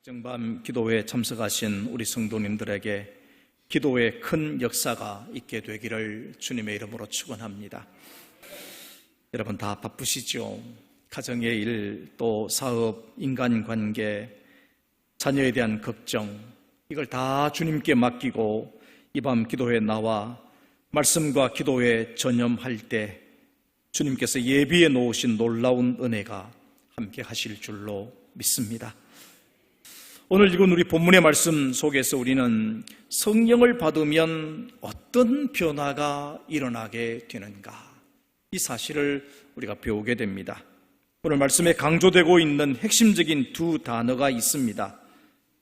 특정밤 기도회에 참석하신 우리 성도님들에게 기도의 큰 역사가 있게 되기를 주님의 이름으로 축원합니다. 여러분 다 바쁘시죠? 가정의 일, 또 사업, 인간관계, 자녀에 대한 걱정, 이걸 다 주님께 맡기고 이 밤 기도회에 나와 말씀과 기도에 전념할 때 주님께서 예비해 놓으신 놀라운 은혜가 함께 하실 줄로 믿습니다. 오늘 읽은 우리 본문의 말씀 속에서 우리는 성령을 받으면 어떤 변화가 일어나게 되는가, 이 사실을 우리가 배우게 됩니다. 오늘 말씀에 강조되고 있는 핵심적인 두 단어가 있습니다.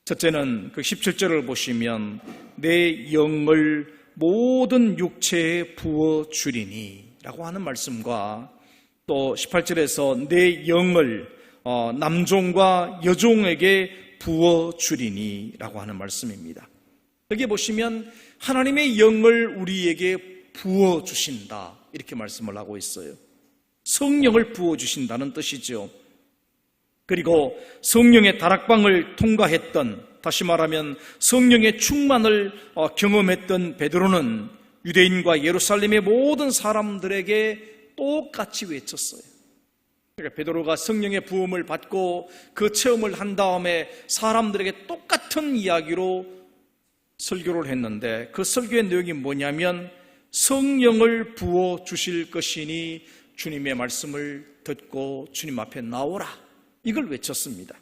첫째는 그 17절을 보시면 내 영을 모든 육체에 부어주리니 라고 하는 말씀과 또 18절에서 내 영을 남종과 여종에게 부어주리니 라고 하는 말씀입니다. 여기 보시면 하나님의 영을 우리에게 부어주신다, 이렇게 말씀을 하고 있어요. 성령을 부어주신다는 뜻이죠. 그리고 성령의 다락방을 통과했던, 다시 말하면 성령의 충만을 경험했던 베드로는 유대인과 예루살렘의 모든 사람들에게 똑같이 외쳤어요. 그러니까 베드로가 성령의 부음을 받고 그 체험을 한 다음에 사람들에게 똑같은 이야기로 설교를 했는데, 그 설교의 내용이 뭐냐면 성령을 부어 주실 것이니 주님의 말씀을 듣고 주님 앞에 나오라, 이걸 외쳤습니다.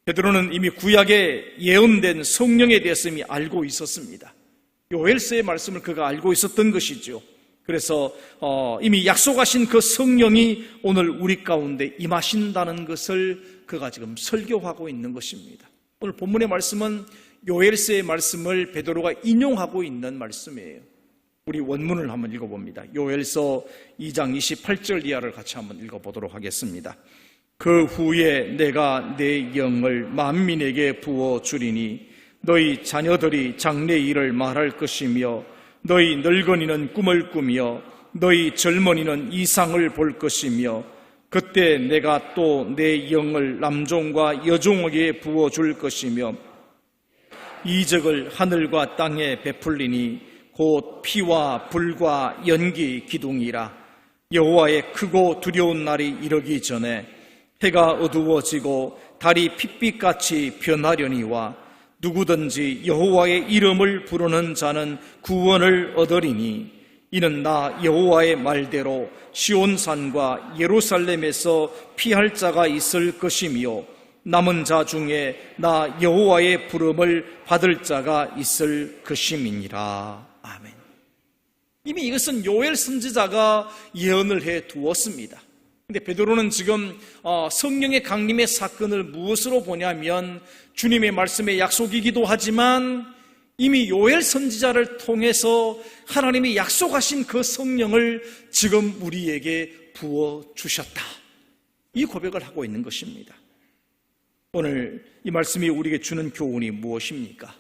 베드로는 이미 구약에 예언된 성령에 대해서 이미 알고 있었습니다. 요엘서의 말씀을 그가 알고 있었던 것이죠. 그래서 이미 약속하신 그 성령이 오늘 우리 가운데 임하신다는 것을 그가 지금 설교하고 있는 것입니다. 오늘 본문의 말씀은 요엘서의 말씀을 베드로가 인용하고 있는 말씀이에요. 우리 원문을 한번 읽어봅니다. 요엘서 2장 28절 이하를 같이 한번 읽어보도록 하겠습니다. 그 후에 내가 내 영을 만민에게 부어주리니 너희 자녀들이 장래 일을 말할 것이며 너희 늙은이는 꿈을 꾸며 너희 젊은이는 이상을 볼 것이며 그때 내가 또 내 영을 남종과 여종에게 부어줄 것이며 이적을 하늘과 땅에 베풀리니 곧 피와 불과 연기 기둥이라. 여호와의 크고 두려운 날이 이르기 전에 해가 어두워지고 달이 핏빛같이 변하려니와 누구든지 여호와의 이름을 부르는 자는 구원을 얻으리니 이는 나 여호와의 말대로 시온산과 예루살렘에서 피할 자가 있을 것이며 남은 자 중에 나 여호와의 부름을 받을 자가 있을 것임이니라. 아멘. 이미 이것은 요엘 선지자가 예언을 해 두었습니다. 근데 베드로는 지금 성령의 강림의 사건을 무엇으로 보냐면 주님의 말씀의 약속이기도 하지만 이미 요엘 선지자를 통해서 하나님이 약속하신 그 성령을 지금 우리에게 부어주셨다, 이 고백을 하고 있는 것입니다. 오늘 이 말씀이 우리에게 주는 교훈이 무엇입니까?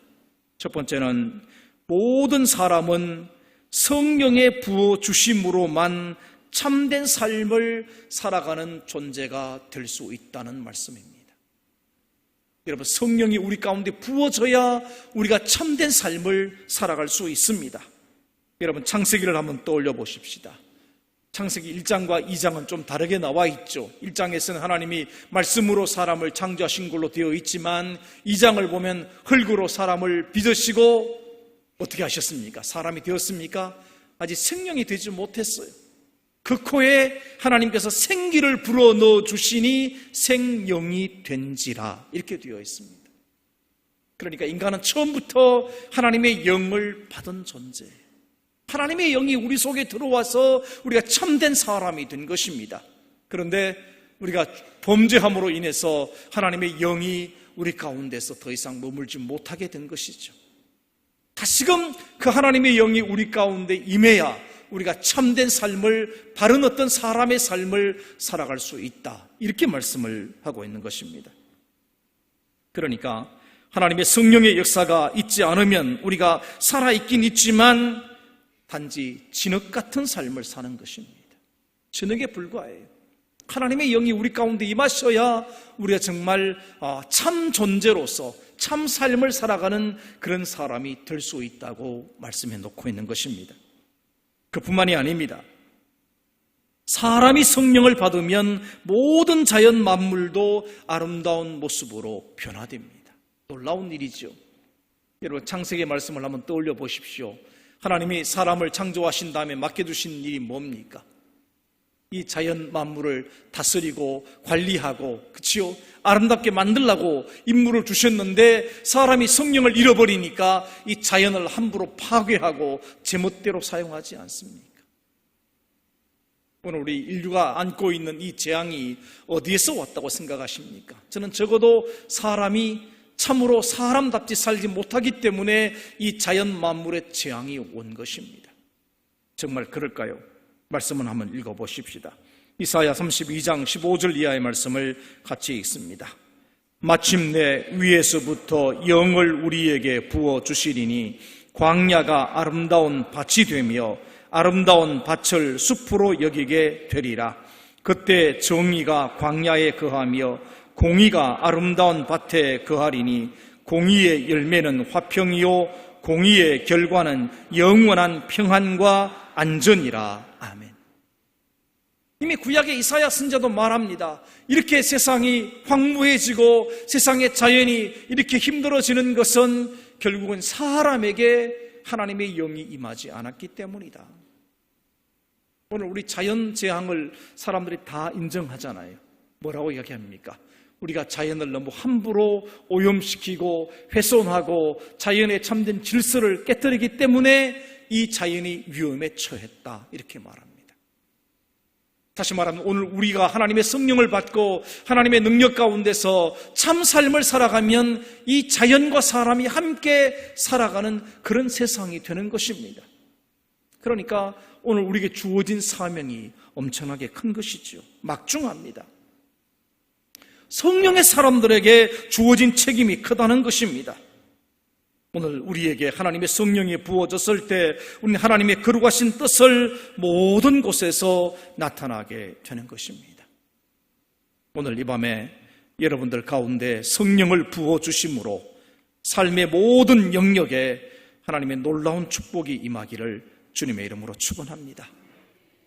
첫 번째는 모든 사람은 성령의 부어주심으로만 참된 삶을 살아가는 존재가 될 수 있다는 말씀입니다. 여러분, 성령이 우리 가운데 부어져야 우리가 참된 삶을 살아갈 수 있습니다. 여러분, 창세기를 한번 떠올려 보십시다. 창세기 1장과 2장은 좀 다르게 나와 있죠. 1장에서는 하나님이 말씀으로 사람을 창조하신 걸로 되어 있지만 2장을 보면 흙으로 사람을 빚으시고 어떻게 하셨습니까? 사람이 되었습니까? 아직 생명이 되지 못했어요. 그 코에 하나님께서 생기를 불어넣어 주시니 생명이 된지라, 이렇게 되어 있습니다. 그러니까 인간은 처음부터 하나님의 영을 받은 존재예요. 하나님의 영이 우리 속에 들어와서 우리가 참된 사람이 된 것입니다. 그런데 우리가 범죄함으로 인해서 하나님의 영이 우리 가운데서 더 이상 머물지 못하게 된 것이죠. 다시금 그 하나님의 영이 우리 가운데 임해야 우리가 참된 삶을, 바른 어떤 사람의 삶을 살아갈 수 있다, 이렇게 말씀을 하고 있는 것입니다. 그러니까 하나님의 성령의 역사가 있지 않으면 우리가 살아있긴 있지만 단지 진흙 같은 삶을 사는 것입니다. 진흙에 불과해요. 하나님의 영이 우리 가운데 임하셔야 우리가 정말 참 존재로서 참 삶을 살아가는 그런 사람이 될 수 있다고 말씀해 놓고 있는 것입니다. 그뿐만이 아닙니다. 사람이 성령을 받으면 모든 자연 만물도 아름다운 모습으로 변화됩니다. 놀라운 일이죠. 여러분, 창세기 말씀을 한번 떠올려 보십시오. 하나님이 사람을 창조하신 다음에 맡겨두신 일이 뭡니까? 이 자연 만물을 다스리고 관리하고, 그치요? 아름답게 만들라고 임무를 주셨는데 사람이 성령을 잃어버리니까 이 자연을 함부로 파괴하고 제멋대로 사용하지 않습니까? 오늘 우리 인류가 안고 있는 이 재앙이 어디에서 왔다고 생각하십니까? 저는 적어도 사람이 참으로 사람답지 살지 못하기 때문에 이 자연 만물의 재앙이 온 것입니다. 정말 그럴까요? 말씀을 한번 읽어보십시다. 이사야 32장 15절 이하의 말씀을 같이 읽습니다. 마침내 위에서부터 영을 우리에게 부어주시리니 광야가 아름다운 밭이 되며 아름다운 밭을 숲으로 여기게 되리라. 그때 정의가 광야에 거하며 공의가 아름다운 밭에 거하리니 공의의 열매는 화평이요 공의의 결과는 영원한 평안과 안전이라. 아멘. 이미 구약의 이사야 선지자도 말합니다. 이렇게 세상이 황무해지고 세상의 자연이 이렇게 힘들어지는 것은 결국은 사람에게 하나님의 영이 임하지 않았기 때문이다. 오늘 우리 자연 재앙을 사람들이 다 인정하잖아요. 뭐라고 이야기합니까? 우리가 자연을 너무 함부로 오염시키고 훼손하고 자연의 참된 질서를 깨뜨리기 때문에 이 자연이 위험에 처했다, 이렇게 말합니다. 다시 말하면 오늘 우리가 하나님의 성령을 받고 하나님의 능력 가운데서 참 삶을 살아가면 이 자연과 사람이 함께 살아가는 그런 세상이 되는 것입니다. 그러니까 오늘 우리에게 주어진 사명이 엄청나게 큰 것이죠. 막중합니다. 성령의 사람들에게 주어진 책임이 크다는 것입니다. 오늘 우리에게 하나님의 성령이 부어졌을 때 우리는 하나님의 거룩하신 뜻을 모든 곳에서 나타나게 되는 것입니다. 오늘 이 밤에 여러분들 가운데 성령을 부어주심으로 삶의 모든 영역에 하나님의 놀라운 축복이 임하기를 주님의 이름으로 축원합니다.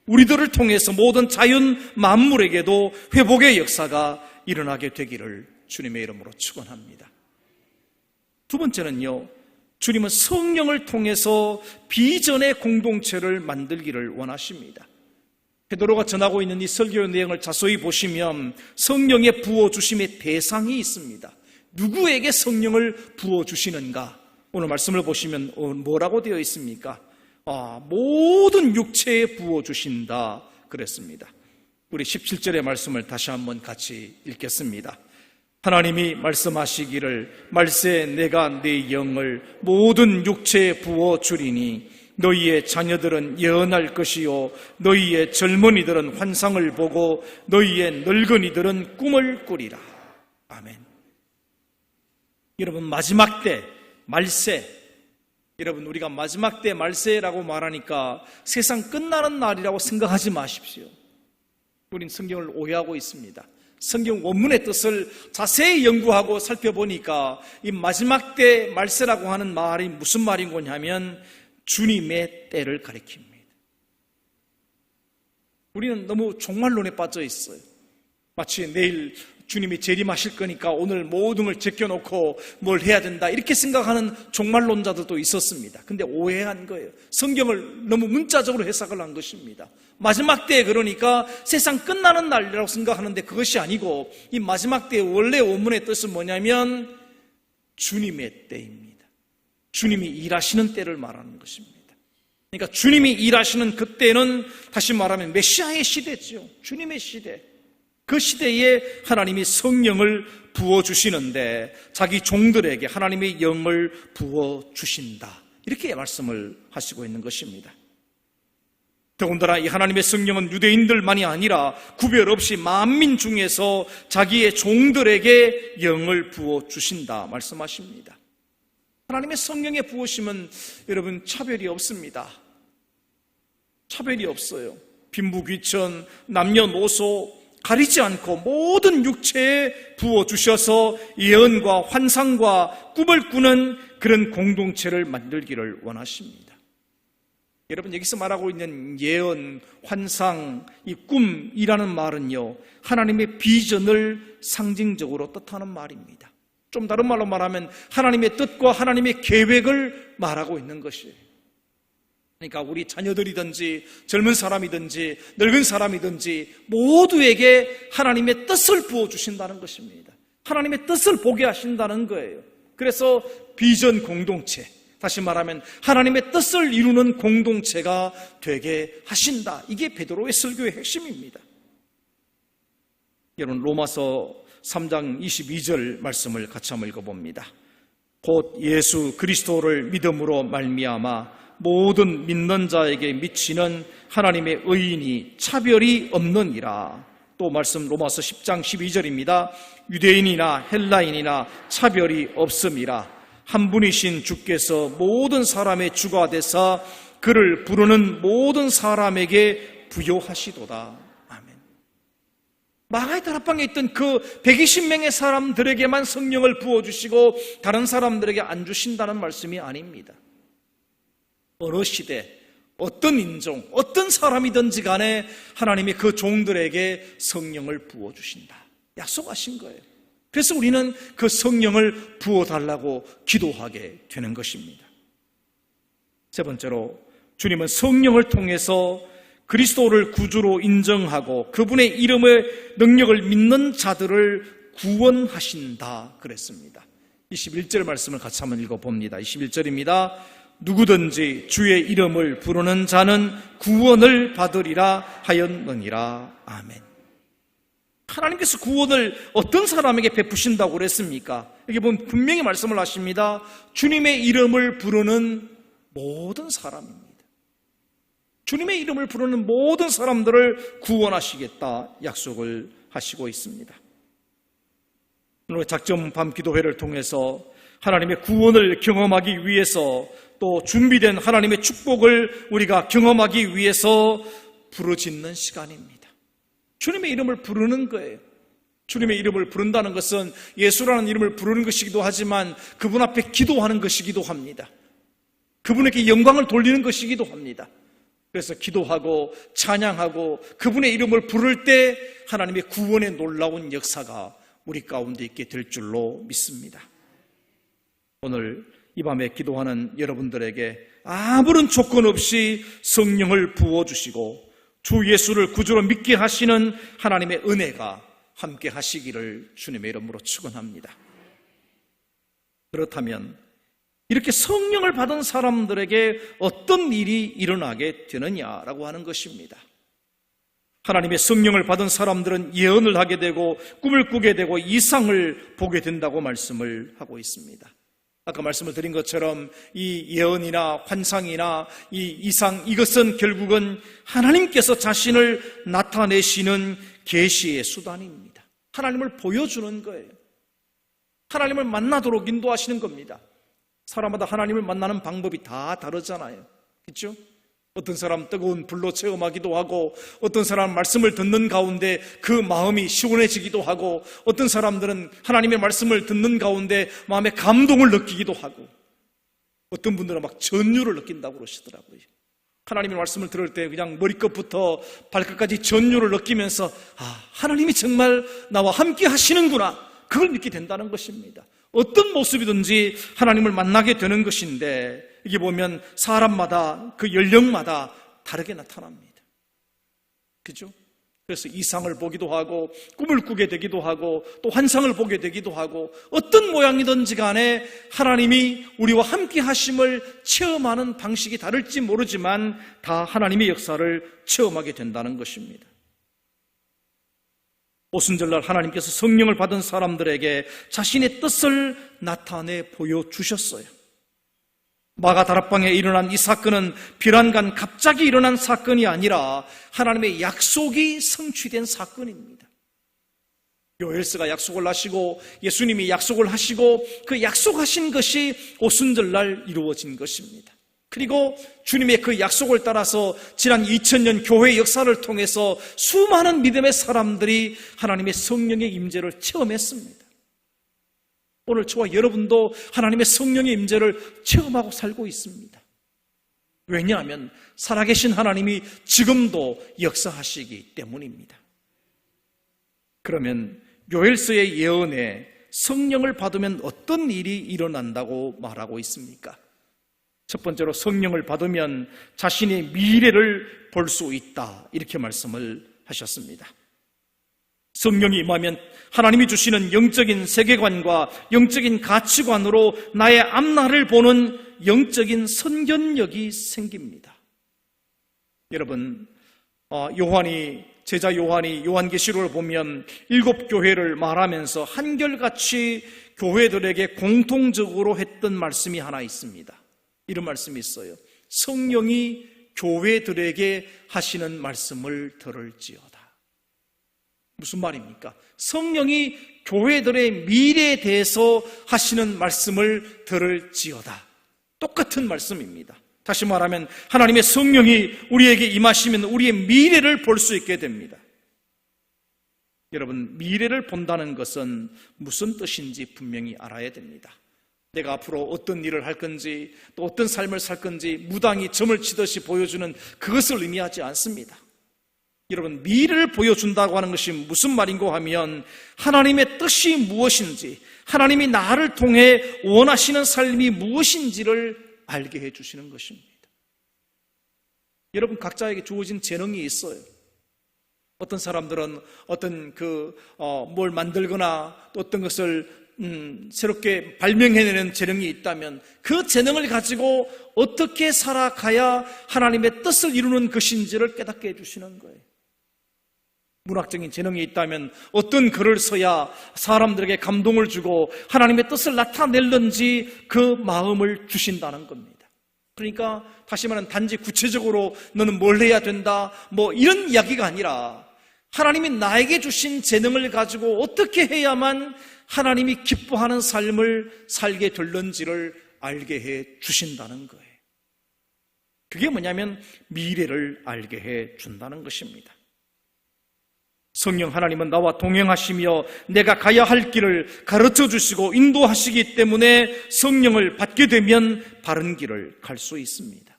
우리들을 통해서 모든 자연 만물에게도 회복의 역사가 일어나게 되기를 주님의 이름으로 축원합니다. 두 번째는요, 주님은 성령을 통해서 비전의 공동체를 만들기를 원하십니다. 베드로가 전하고 있는 이 설교의 내용을 자세히 보시면 성령의 부어주심의 대상이 있습니다. 누구에게 성령을 부어주시는가? 오늘 말씀을 보시면 뭐라고 되어 있습니까? 모든 육체에 부어주신다 그랬습니다. 우리 17절의 말씀을 다시 한번 같이 읽겠습니다. 하나님이 말씀하시기를 말세 내가 네 영을 모든 육체에 부어주리니 너희의 자녀들은 예언할 것이요 너희의 젊은이들은 환상을 보고 너희의 늙은이들은 꿈을 꾸리라. 아멘. 여러분, 마지막 때 말세, 여러분, 우리가 마지막 때 말세라고 말하니까 세상 끝나는 날이라고 생각하지 마십시오. 우린 성경을 오해하고 있습니다. 성경 원문의 뜻을 자세히 연구하고 살펴보니까 이 마지막 때 말세라고 하는 말이 무슨 말인 거냐면 주님의 때를 가리킵니다. 우리는 너무 종말론에 빠져 있어요. 마치 내일 주님이 재림하실 거니까 오늘 모든 걸 제껴놓고 뭘 해야 된다, 이렇게 생각하는 종말론자들도 있었습니다. 근데 오해한 거예요. 성경을 너무 문자적으로 해석을 한 것입니다. 마지막 때에 그러니까 세상 끝나는 날이라고 생각하는데 그것이 아니고 이 마지막 때의 원래 원문의 뜻은 뭐냐면 주님의 때입니다. 주님이 일하시는 때를 말하는 것입니다. 그러니까 주님이 일하시는 그때는 다시 말하면 메시아의 시대죠. 주님의 시대. 그 시대에 하나님이 성령을 부어주시는데 자기 종들에게 하나님의 영을 부어주신다, 이렇게 말씀을 하시고 있는 것입니다. 더군다나 이 하나님의 성령은 유대인들만이 아니라 구별 없이 만민 중에서 자기의 종들에게 영을 부어주신다 말씀하십니다. 하나님의 성령의 부으심은 여러분 차별이 없습니다. 차별이 없어요. 빈부귀천, 남녀노소, 가리지 않고 모든 육체에 부어주셔서 예언과 환상과 꿈을 꾸는 그런 공동체를 만들기를 원하십니다. 여러분, 여기서 말하고 있는 예언, 환상, 이 꿈이라는 말은요, 하나님의 비전을 상징적으로 뜻하는 말입니다. 좀 다른 말로 말하면 하나님의 뜻과 하나님의 계획을 말하고 있는 것이에요. 그러니까 우리 자녀들이든지 젊은 사람이든지 늙은 사람이든지 모두에게 하나님의 뜻을 부어주신다는 것입니다. 하나님의 뜻을 보게 하신다는 거예요. 그래서 비전 공동체, 다시 말하면 하나님의 뜻을 이루는 공동체가 되게 하신다. 이게 베드로의 설교의 핵심입니다. 여러분, 로마서 3장 22절 말씀을 같이 한번 읽어봅니다. 곧 예수 그리스도를 믿음으로 말미암아 모든 믿는 자에게 미치는 하나님의 의인이 차별이 없느니라. 또 말씀 로마서 10장 12절입니다. 유대인이나 헬라인이나 차별이 없음이라. 한 분이신 주께서 모든 사람의 주가 되사 그를 부르는 모든 사람에게 부요하시도다. 아멘. 마가의 다락방에 있던 그 120명의 사람들에게만 성령을 부어주시고 다른 사람들에게 안 주신다는 말씀이 아닙니다. 어느 시대, 어떤 인종, 어떤 사람이든지 간에 하나님이 그 종들에게 성령을 부어주신다. 약속하신 거예요. 그래서 우리는 그 성령을 부어달라고 기도하게 되는 것입니다. 세 번째로, 주님은 성령을 통해서 그리스도를 구주로 인정하고 그분의 이름의 능력을 믿는 자들을 구원하신다 그랬습니다. 21절 말씀을 같이 한번 읽어봅니다. 21절입니다. 누구든지 주의 이름을 부르는 자는 구원을 받으리라 하였느니라. 아멘. 하나님께서 구원을 어떤 사람에게 베푸신다고 그랬습니까? 여기 보면 분명히 말씀을 하십니다. 주님의 이름을 부르는 모든 사람입니다. 주님의 이름을 부르는 모든 사람들을 구원하시겠다 약속을 하시고 있습니다. 오늘 작정 밤기도회를 통해서 하나님의 구원을 경험하기 위해서 또 준비된 하나님의 축복을 우리가 경험하기 위해서 부르짖는 시간입니다. 주님의 이름을 부르는 거예요. 주님의 이름을 부른다는 것은 예수라는 이름을 부르는 것이기도 하지만 그분 앞에 기도하는 것이기도 합니다. 그분에게 영광을 돌리는 것이기도 합니다. 그래서 기도하고 찬양하고 그분의 이름을 부를 때 하나님의 구원의 놀라운 역사가 우리 가운데 있게 될 줄로 믿습니다. 오늘 이 밤에 기도하는 여러분들에게 아무런 조건 없이 성령을 부어주시고 주 예수를 구주로 믿게 하시는 하나님의 은혜가 함께 하시기를 주님의 이름으로 축원합니다. 그렇다면 이렇게 성령을 받은 사람들에게 어떤 일이 일어나게 되느냐라고 하는 것입니다. 하나님의 성령을 받은 사람들은 예언을 하게 되고 꿈을 꾸게 되고 이상을 보게 된다고 말씀을 하고 있습니다. 아까 말씀을 드린 것처럼 이 예언이나 환상이나 이 이상, 이것은 결국은 하나님께서 자신을 나타내시는 계시의 수단입니다. 하나님을 보여주는 거예요. 하나님을 만나도록 인도하시는 겁니다. 사람마다 하나님을 만나는 방법이 다 다르잖아요. 그렇죠? 어떤 사람 뜨거운 불로 체험하기도 하고 어떤 사람 말씀을 듣는 가운데 그 마음이 시원해지기도 하고 어떤 사람들은 하나님의 말씀을 듣는 가운데 마음의 감동을 느끼기도 하고 어떤 분들은 막 전율을 느낀다고 그러시더라고요. 하나님의 말씀을 들을 때 그냥 머리끝부터 발끝까지 전율을 느끼면서 하나님이 정말 나와 함께 하시는구나, 그걸 믿게 된다는 것입니다. 어떤 모습이든지 하나님을 만나게 되는 것인데 이게 보면 사람마다 그 연령마다 다르게 나타납니다. 그죠? 그래서 이상을 보기도 하고 꿈을 꾸게 되기도 하고 또 환상을 보게 되기도 하고 어떤 모양이든지 간에 하나님이 우리와 함께 하심을 체험하는 방식이 다를지 모르지만 다 하나님의 역사를 체험하게 된다는 것입니다. 오순절날 하나님께서 성령을 받은 사람들에게 자신의 뜻을 나타내 보여주셨어요. 마가 다락방에 일어난 이 사건은 비란간 갑자기 일어난 사건이 아니라 하나님의 약속이 성취된 사건입니다. 요엘스가 약속을 하시고 예수님이 약속을 하시고 그 약속하신 것이 오순절날 이루어진 것입니다. 그리고 주님의 그 약속을 따라서 지난 2000년 교회 역사를 통해서 수많은 믿음의 사람들이 하나님의 성령의 임재를 체험했습니다. 오늘 저와 여러분도 하나님의 성령의 임재를 체험하고 살고 있습니다. 왜냐하면 살아계신 하나님이 지금도 역사하시기 때문입니다. 그러면 요엘서의 예언에 성령을 받으면 어떤 일이 일어난다고 말하고 있습니까? 첫 번째로 성령을 받으면 자신의 미래를 볼 수 있다, 이렇게 말씀을 하셨습니다. 성령이 임하면 하나님이 주시는 영적인 세계관과 영적인 가치관으로 나의 앞날을 보는 영적인 선견력이 생깁니다. 여러분, 제자 요한이 요한계시록을 보면 7교회를 말하면서 한결같이 교회들에게 공통적으로 했던 말씀이 하나 있습니다. 이런 말씀이 있어요. 성령이 교회들에게 하시는 말씀을 들을지어다. 무슨 말입니까? 성령이 교회들의 미래에 대해서 하시는 말씀을 들을지어다. 똑같은 말씀입니다. 다시 말하면 하나님의 성령이 우리에게 임하시면 우리의 미래를 볼 수 있게 됩니다. 여러분, 미래를 본다는 것은 무슨 뜻인지 분명히 알아야 됩니다. 내가 앞으로 어떤 일을 할 건지, 또 어떤 삶을 살 건지 무당이 점을 치듯이 보여주는 그것을 의미하지 않습니다. 여러분, 미래를 보여준다고 하는 것이 무슨 말인고 하면 하나님의 뜻이 무엇인지, 하나님이 나를 통해 원하시는 삶이 무엇인지를 알게 해주시는 것입니다. 여러분, 각자에게 주어진 재능이 있어요. 어떤 사람들은 뭘 만들거나 또 어떤 것을 새롭게 발명해내는 재능이 있다면 그 재능을 가지고 어떻게 살아가야 하나님의 뜻을 이루는 것인지를 깨닫게 해주시는 거예요. 문학적인 재능이 있다면 어떤 글을 써야 사람들에게 감동을 주고 하나님의 뜻을 나타낼는지 그 마음을 주신다는 겁니다. 그러니까 다시 말하면 단지 구체적으로 너는 뭘 해야 된다, 이런 이야기가 아니라 하나님이 나에게 주신 재능을 가지고 어떻게 해야만 하나님이 기뻐하는 삶을 살게 될는지를 알게 해 주신다는 거예요. 그게 뭐냐면 미래를 알게 해 준다는 것입니다. 성령 하나님은 나와 동행하시며 내가 가야 할 길을 가르쳐 주시고 인도하시기 때문에 성령을 받게 되면 바른 길을 갈 수 있습니다.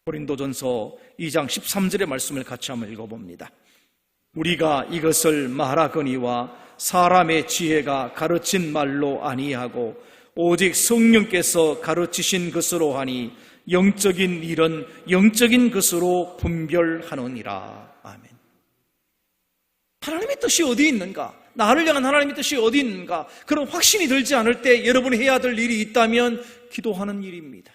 고린도전서 2장 13절의 말씀을 같이 한번 읽어봅니다. 우리가 이것을 말하거니와 사람의 지혜가 가르친 말로 아니하고 오직 성령께서 가르치신 것으로 하니 영적인 일은 영적인 것으로 분별하느니라. 아멘. 하나님의 뜻이 어디 있는가? 나를 향한 하나님의 뜻이 어디 있는가? 그런 확신이 들지 않을 때 여러분이 해야 될 일이 있다면 기도하는 일입니다.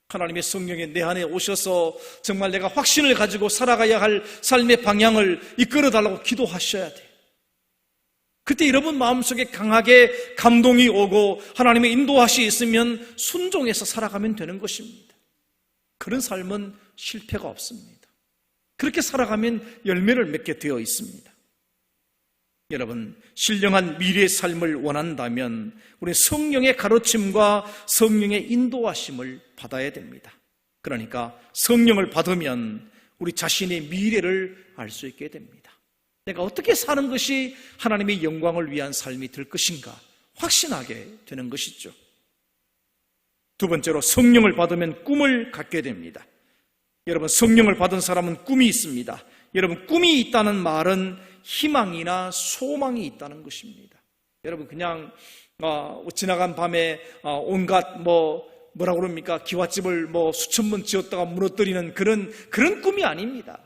하나님의 성령이 내 안에 오셔서 정말 내가 확신을 가지고 살아가야 할 삶의 방향을 이끌어달라고 기도하셔야 돼요. 그때 여러분 마음속에 강하게 감동이 오고 하나님의 인도하심이 있으면 순종해서 살아가면 되는 것입니다. 그런 삶은 실패가 없습니다. 그렇게 살아가면 열매를 맺게 되어 있습니다. 여러분, 신령한 미래의 삶을 원한다면 우리 성령의 가르침과 성령의 인도하심을 받아야 됩니다. 그러니까 성령을 받으면 우리 자신의 미래를 알 수 있게 됩니다. 내가 어떻게 사는 것이 하나님의 영광을 위한 삶이 될 것인가 확신하게 되는 것이죠. 두 번째로 성령을 받으면 꿈을 갖게 됩니다. 여러분, 성령을 받은 사람은 꿈이 있습니다. 여러분, 꿈이 있다는 말은 희망이나 소망이 있다는 것입니다. 여러분, 그냥 지나간 밤에 온갖 뭐라고 그럽니까? 기와집을 수천 번 지었다가 무너뜨리는 그런 꿈이 아닙니다.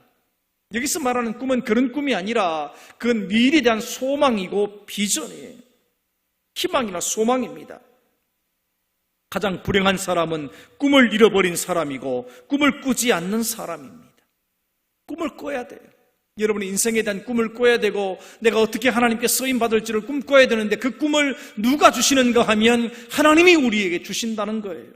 여기서 말하는 꿈은 그런 꿈이 아니라 그건 미래에 대한 소망이고 비전이에요. 희망이나 소망입니다. 가장 불행한 사람은 꿈을 잃어버린 사람이고 꿈을 꾸지 않는 사람입니다. 꿈을 꿔야 돼요. 여러분의 인생에 대한 꿈을 꿔야 되고 내가 어떻게 하나님께 쓰임받을지를 꿈꿔야 되는데 그 꿈을 누가 주시는가 하면 하나님이 우리에게 주신다는 거예요.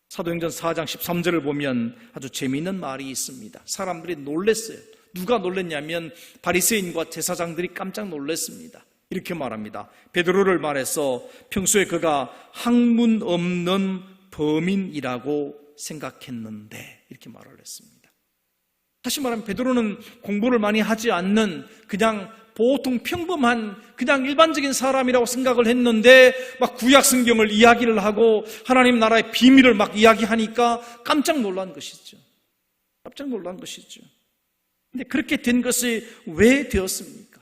사도행전 4장 13절을 보면 아주 재미있는 말이 있습니다. 사람들이 놀랐어요. 누가 놀랐냐면 바리새인과 제사장들이 깜짝 놀랐습니다. 이렇게 말합니다. 베드로를 말해서 평소에 그가 학문 없는 범인이라고 생각했는데 이렇게 말을 했습니다. 다시 말하면 베드로는 공부를 많이 하지 않는 그냥 보통 평범한 그냥 일반적인 사람이라고 생각을 했는데 막 구약 성경을 이야기를 하고 하나님 나라의 비밀을 막 이야기하니까 깜짝 놀란 것이죠. 깜짝 놀란 것이죠. 근데 그렇게 된 것이 왜 되었습니까?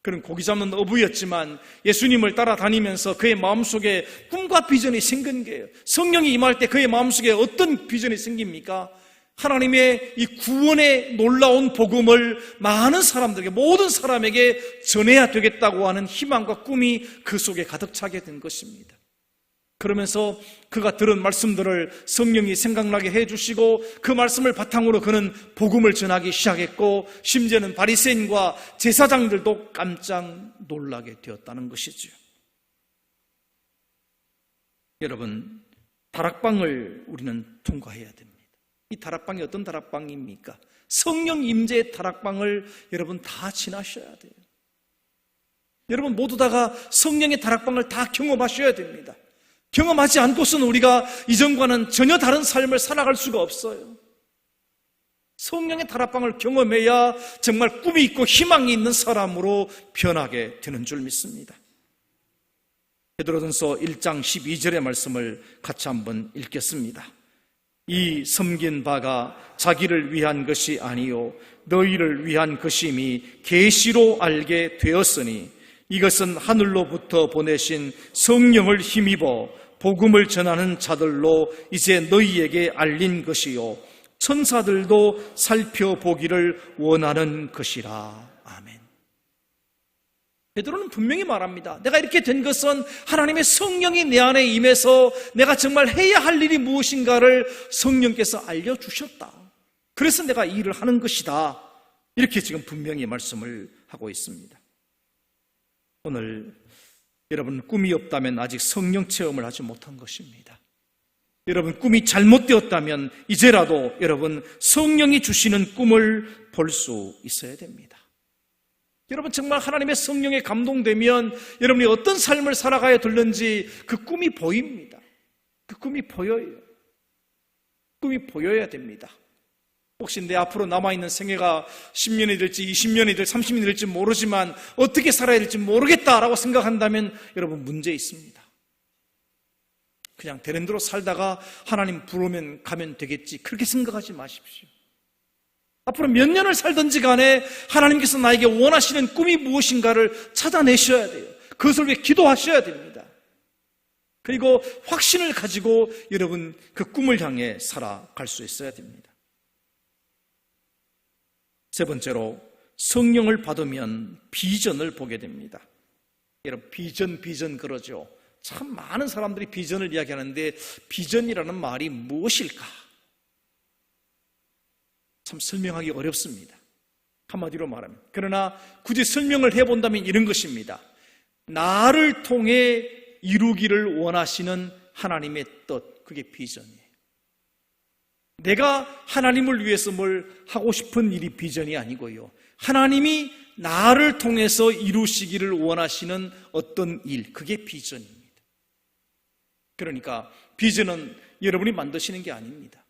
그는 고기 잡는 어부였지만 예수님을 따라다니면서 그의 마음속에 꿈과 비전이 생긴 게예요. 성령이 임할 때 그의 마음속에 어떤 비전이 생깁니까? 하나님의 이 구원의 놀라운 복음을 많은 사람들에게, 모든 사람에게 전해야 되겠다고 하는 희망과 꿈이 그 속에 가득 차게 된 것입니다. 그러면서 그가 들은 말씀들을 성령이 생각나게 해주시고 그 말씀을 바탕으로 그는 복음을 전하기 시작했고 심지어는 바리새인과 제사장들도 깜짝 놀라게 되었다는 것이죠. 여러분, 다락방을 우리는 통과해야 됩니다. 이 다락방이 어떤 다락방입니까? 성령 임재의 다락방을 여러분 다 지나셔야 돼요. 여러분 모두 다가 성령의 다락방을 다 경험하셔야 됩니다. 경험하지 않고서는 우리가 이전과는 전혀 다른 삶을 살아갈 수가 없어요. 성령의 다락방을 경험해야 정말 꿈이 있고 희망이 있는 사람으로 변하게 되는 줄 믿습니다. 베드로전서 1장 12절의 말씀을 같이 한번 읽겠습니다. 이 섬긴 바가 자기를 위한 것이 아니요 너희를 위한 것임이 계시로 알게 되었으니 이것은 하늘로부터 보내신 성령을 힘입어 복음을 전하는 자들로 이제 너희에게 알린 것이요 천사들도 살펴보기를 원하는 것이라. 아멘. 베드로는 분명히 말합니다. 내가 이렇게 된 것은 하나님의 성령이 내 안에 임해서 내가 정말 해야 할 일이 무엇인가를 성령께서 알려주셨다. 그래서 내가 이 일을 하는 것이다. 이렇게 지금 분명히 말씀을 하고 있습니다. 오늘 여러분 꿈이 없다면 아직 성령 체험을 하지 못한 것입니다. 여러분 꿈이 잘못되었다면 이제라도 여러분 성령이 주시는 꿈을 볼 수 있어야 됩니다. 여러분 정말 하나님의 성령에 감동되면 여러분이 어떤 삶을 살아가야 되는지 그 꿈이 보입니다. 그 꿈이 보여요. 꿈이 보여야 됩니다. 혹시 내 앞으로 남아있는 생애가 10년이 될지 20년이 될지 30년이 될지 모르지만 어떻게 살아야 될지 모르겠다라고 생각한다면 여러분 문제 있습니다. 그냥 되는 대로 살다가 하나님 부르면 가면 되겠지 그렇게 생각하지 마십시오. 앞으로 몇 년을 살든지 간에 하나님께서 나에게 원하시는 꿈이 무엇인가를 찾아내셔야 돼요. 그것을 위해 기도하셔야 됩니다. 그리고 확신을 가지고 여러분 그 꿈을 향해 살아갈 수 있어야 됩니다. 세 번째로 성령을 받으면 비전을 보게 됩니다. 여러분 비전 그러죠. 참 많은 사람들이 비전을 이야기하는데 비전이라는 말이 무엇일까? 참 설명하기 어렵습니다. 한마디로 말하면. 그러나 굳이 설명을 해본다면 이런 것입니다. 나를 통해 이루기를 원하시는 하나님의 뜻, 그게 비전이에요. 내가 하나님을 위해서 뭘 하고 싶은 일이 비전이 아니고요. 하나님이 나를 통해서 이루시기를 원하시는 어떤 일, 그게 비전입니다. 그러니까 비전은 여러분이 만드시는 게 아닙니다.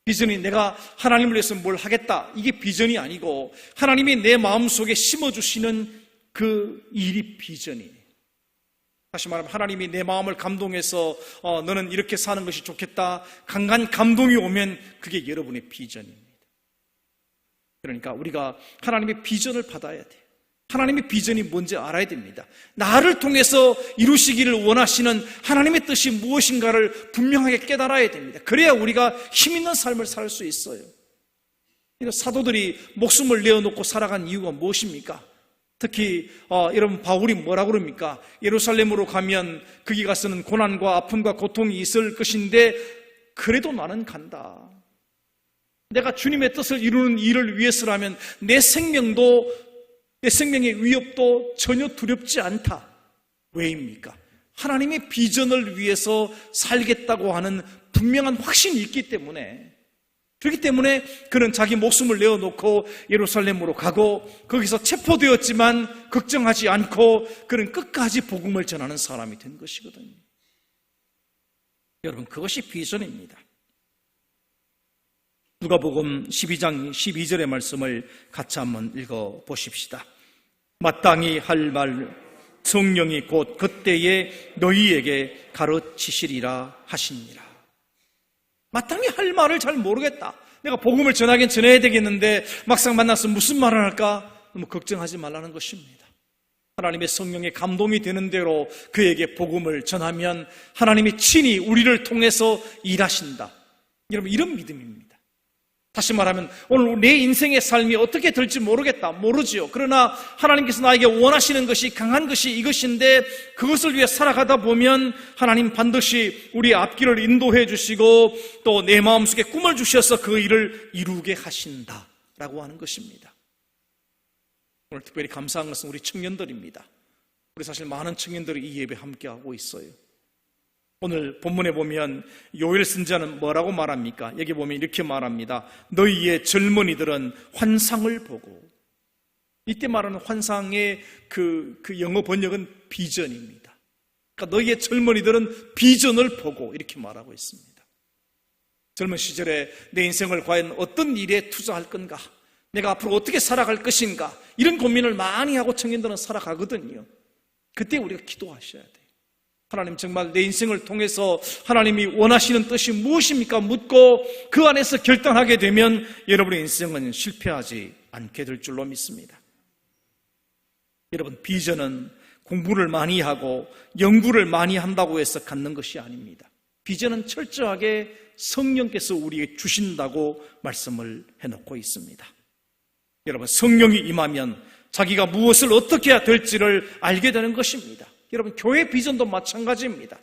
비전이 내가 하나님을 위해서 뭘 하겠다, 이게 비전이 아니고 하나님이 내 마음속에 심어주시는 그 일이 비전이에요. 다시 말하면 하나님이 내 마음을 감동해서 너는 이렇게 사는 것이 좋겠다, 강한 감동이 오면 그게 여러분의 비전입니다. 그러니까 우리가 하나님의 비전을 받아야 돼요. 하나님의 비전이 뭔지 알아야 됩니다. 나를 통해서 이루시기를 원하시는 하나님의 뜻이 무엇인가를 분명하게 깨달아야 됩니다. 그래야 우리가 힘 있는 삶을 살 수 있어요. 사도들이 목숨을 내어놓고 살아간 이유가 무엇입니까? 특히 여러분 바울이 뭐라고 그럽니까? 예루살렘으로 가면 거기 가서는 고난과 아픔과 고통이 있을 것인데 그래도 나는 간다. 내가 주님의 뜻을 이루는 일을 위해서라면 내 생명의 위협도 전혀 두렵지 않다. 왜입니까? 하나님의 비전을 위해서 살겠다고 하는 분명한 확신이 있기 때문에 그렇기 때문에 그는 자기 목숨을 내어놓고 예루살렘으로 가고 거기서 체포되었지만 걱정하지 않고 그는 끝까지 복음을 전하는 사람이 된 것이거든요. 여러분, 그것이 비전입니다. 누가복음 12장 12절의 말씀을 같이 한번 읽어보십시다. 마땅히 할 말 성령이 곧 그때에 너희에게 가르치시리라 하시니라. 마땅히 할 말을 잘 모르겠다. 내가 복음을 전하긴 전해야 되겠는데 막상 만나서 무슨 말을 할까? 너무 걱정하지 말라는 것입니다. 하나님의 성령의 감동이 되는 대로 그에게 복음을 전하면 하나님이 친히 우리를 통해서 일하신다. 여러분, 이런 믿음입니다. 다시 말하면 오늘 내 인생의 삶이 어떻게 될지 모르겠다. 모르지요. 그러나 하나님께서 나에게 원하시는 것이 강한 것이 이것인데 그것을 위해 살아가다 보면 하나님 반드시 우리의 앞길을 인도해 주시고 또 내 마음속에 꿈을 주셔서 그 일을 이루게 하신다라고 하는 것입니다. 오늘 특별히 감사한 것은 우리 청년들입니다. 우리 사실 많은 청년들이 이 예배 함께하고 있어요. 오늘 본문에 보면 요엘 선지자는 뭐라고 말합니까? 여기 보면 이렇게 말합니다. 너희의 젊은이들은 환상을 보고. 이때 말하는 환상의 그 영어 번역은 비전입니다. 그러니까 너희의 젊은이들은 비전을 보고 이렇게 말하고 있습니다. 젊은 시절에 내 인생을 과연 어떤 일에 투자할 건가? 내가 앞으로 어떻게 살아갈 것인가? 이런 고민을 많이 하고 청년들은 살아가거든요. 그때 우리가 기도하셔야 돼요. 하나님, 정말 내 인생을 통해서 하나님이 원하시는 뜻이 무엇입니까? 묻고 그 안에서 결단하게 되면 여러분의 인생은 실패하지 않게 될 줄로 믿습니다. 여러분, 비전은 공부를 많이 하고 연구를 많이 한다고 해서 갖는 것이 아닙니다. 비전은 철저하게 성령께서 우리에게 주신다고 말씀을 해놓고 있습니다. 여러분, 성령이 임하면 자기가 무엇을 어떻게 해야 될지를 알게 되는 것입니다. 여러분, 교회 비전도 마찬가지입니다.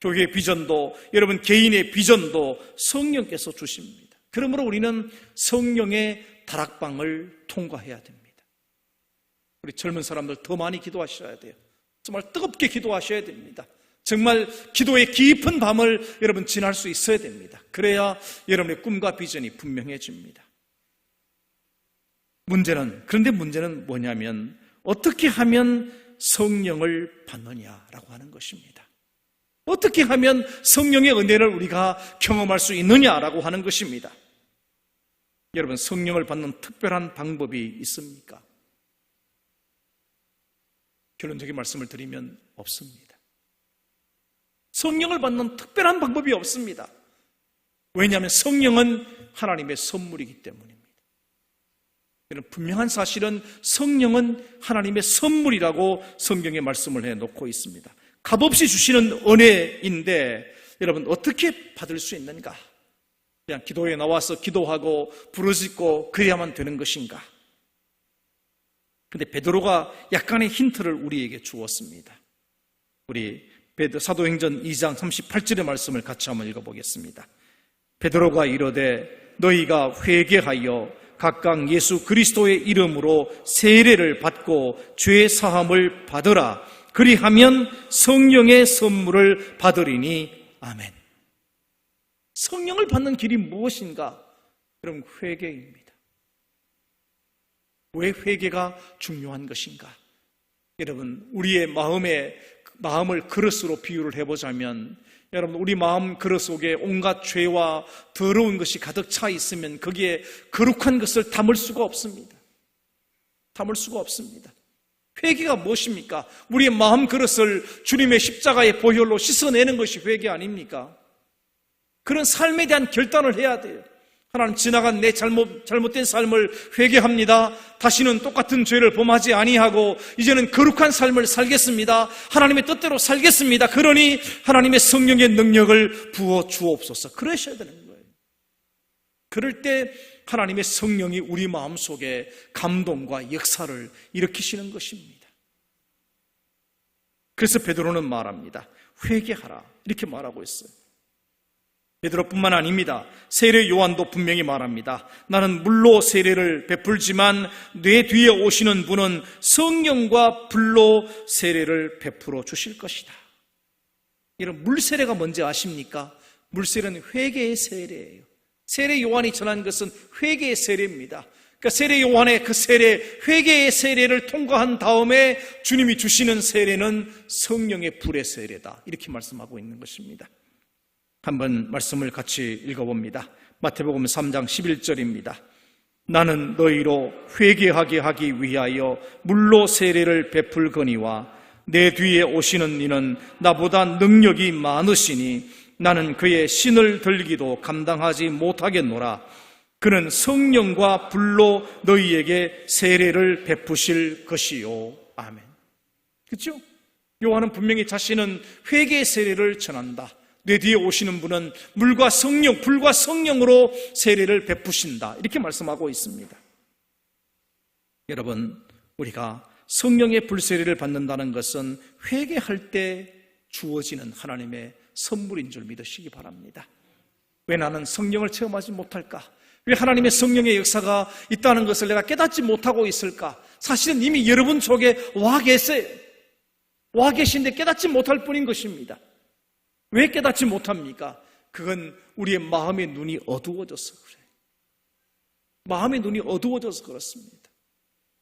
교회의 비전도, 여러분 개인의 비전도 성령께서 주십니다. 그러므로 우리는 성령의 다락방을 통과해야 됩니다. 우리 젊은 사람들 더 많이 기도하셔야 돼요. 정말 뜨겁게 기도하셔야 됩니다. 정말 기도의 깊은 밤을 여러분 지날 수 있어야 됩니다. 그래야 여러분의 꿈과 비전이 분명해집니다. 그런데 문제는 뭐냐면 어떻게 하면 성령을 받느냐라고 하는 것입니다. 어떻게 하면 성령의 은혜를 우리가 경험할 수 있느냐라고 하는 것입니다. 여러분, 성령을 받는 특별한 방법이 있습니까? 결론적인 말씀을 드리면 없습니다. 성령을 받는 특별한 방법이 없습니다. 왜냐하면 성령은 하나님의 선물이기 때문입니다. 분명한 사실은 성령은 하나님의 선물이라고 성경에 말씀을 해놓고 있습니다. 값없이 주시는 은혜인데 여러분, 어떻게 받을 수 있는가? 그냥 기도에 나와서 기도하고 부르짖고 그래야만 되는 것인가? 근데 베드로가 약간의 힌트를 우리에게 주었습니다. 우리 사도행전 2장 38절의 말씀을 같이 한번 읽어보겠습니다. 베드로가 이르되 너희가 회개하여 각각 예수 그리스도의 이름으로 세례를 받고 죄 사함을 받으라. 그리하면 성령의 선물을 받으리니. 아멘. 성령을 받는 길이 무엇인가? 여러분, 회개입니다. 왜 회개가 중요한 것인가? 여러분, 우리의 마음을 그릇으로 비유를 해보자면, 여러분, 우리 마음 그릇 속에 온갖 죄와 더러운 것이 가득 차 있으면 거기에 거룩한 것을 담을 수가 없습니다. 담을 수가 없습니다. 회개가 무엇입니까? 우리의 마음 그릇을 주님의 십자가의 보혈로 씻어내는 것이 회개 아닙니까? 그런 삶에 대한 결단을 해야 돼요. 하나님, 지나간 내 잘못된 삶을 회개합니다. 다시는 똑같은 죄를 범하지 아니하고 이제는 거룩한 삶을 살겠습니다. 하나님의 뜻대로 살겠습니다. 그러니 하나님의 성령의 능력을 부어 주옵소서. 그러셔야 되는 거예요. 그럴 때 하나님의 성령이 우리 마음속에 감동과 역사를 일으키시는 것입니다. 그래서 베드로는 말합니다. 회개하라, 이렇게 말하고 있어요. 베드로뿐만 아닙니다. 세례 요한도 분명히 말합니다. 나는 물로 세례를 베풀지만 내 뒤에 오시는 분은 성령과 불로 세례를 베풀어 주실 것이다. 이런 물세례가 뭔지 아십니까? 물세례는 회개의 세례예요. 세례 요한이 전한 것은 회개의 세례입니다. 그러니까 세례 요한의 그 세례, 회개의 세례를 통과한 다음에 주님이 주시는 세례는 성령의 불의 세례다. 이렇게 말씀하고 있는 것입니다. 한번 말씀을 같이 읽어봅니다. 마태복음 3장 11절입니다. 나는 너희로 회개하게 하기 위하여 물로 세례를 베풀거니와 내 뒤에 오시는 이는 나보다 능력이 많으시니 나는 그의 신을 들기도 감당하지 못하겠노라. 그는 성령과 불로 너희에게 세례를 베푸실 것이요. 아멘. 그렇죠? 요한은 분명히 자신은 회개의 세례를 전한다. 내 뒤에 오시는 분은 물과 성령, 불과 성령으로 세례를 베푸신다. 이렇게 말씀하고 있습니다. 여러분, 우리가 성령의 불세례를 받는다는 것은 회개할 때 주어지는 하나님의 선물인 줄 믿으시기 바랍니다. 왜 나는 성령을 체험하지 못할까? 왜 하나님의 성령의 역사가 있다는 것을 내가 깨닫지 못하고 있을까? 사실은 이미 여러분 속에 와 계세요. 와 계신데 깨닫지 못할 뿐인 것입니다. 왜 깨닫지 못합니까? 그건 우리의 마음의 눈이 어두워져서 그래요. 마음의 눈이 어두워져서 그렇습니다.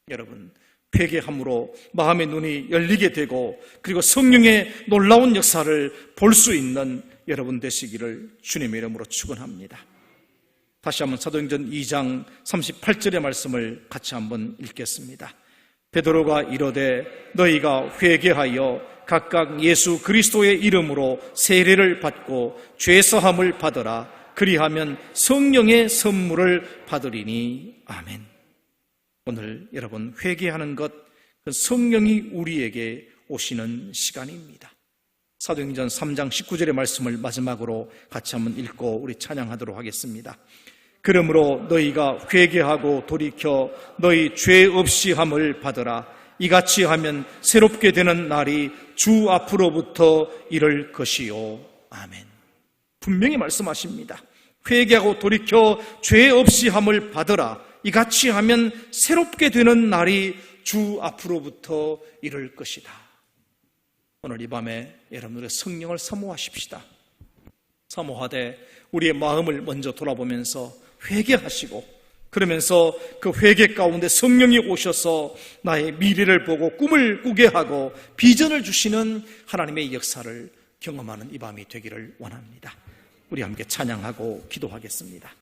여러분, 회개함으로 마음의 눈이 열리게 되고 그리고 성령의 놀라운 역사를 볼 수 있는 여러분 되시기를 주님의 이름으로 축원합니다. 다시 한번 사도행전 2장 38절의 말씀을 같이 한번 읽겠습니다. 베드로가 이르되 너희가 회개하여 각각 예수 그리스도의 이름으로 세례를 받고 죄사함을 받으라. 그리하면 성령의 선물을 받으리니. 아멘. 오늘 여러분 회개하는 것, 그 성령이 우리에게 오시는 시간입니다. 사도행전 3장 19절의 말씀을 마지막으로 같이 한번 읽고 우리 찬양하도록 하겠습니다. 그러므로 너희가 회개하고 돌이켜 너희 죄 없이 함을 받으라. 이같이 하면 새롭게 되는 날이 주 앞으로부터 이를 것이요. 아멘. 분명히 말씀하십니다. 회개하고 돌이켜 죄 없이 함을 받으라. 이같이 하면 새롭게 되는 날이 주 앞으로부터 이를 것이다. 오늘 이 밤에 여러분들의 성령을 사모하십시다. 사모하되 우리의 마음을 먼저 돌아보면서 회개하시고 그러면서 그 회개 가운데 성령이 오셔서 나의 미래를 보고 꿈을 꾸게 하고 비전을 주시는 하나님의 역사를 경험하는 이 밤이 되기를 원합니다. 우리 함께 찬양하고 기도하겠습니다.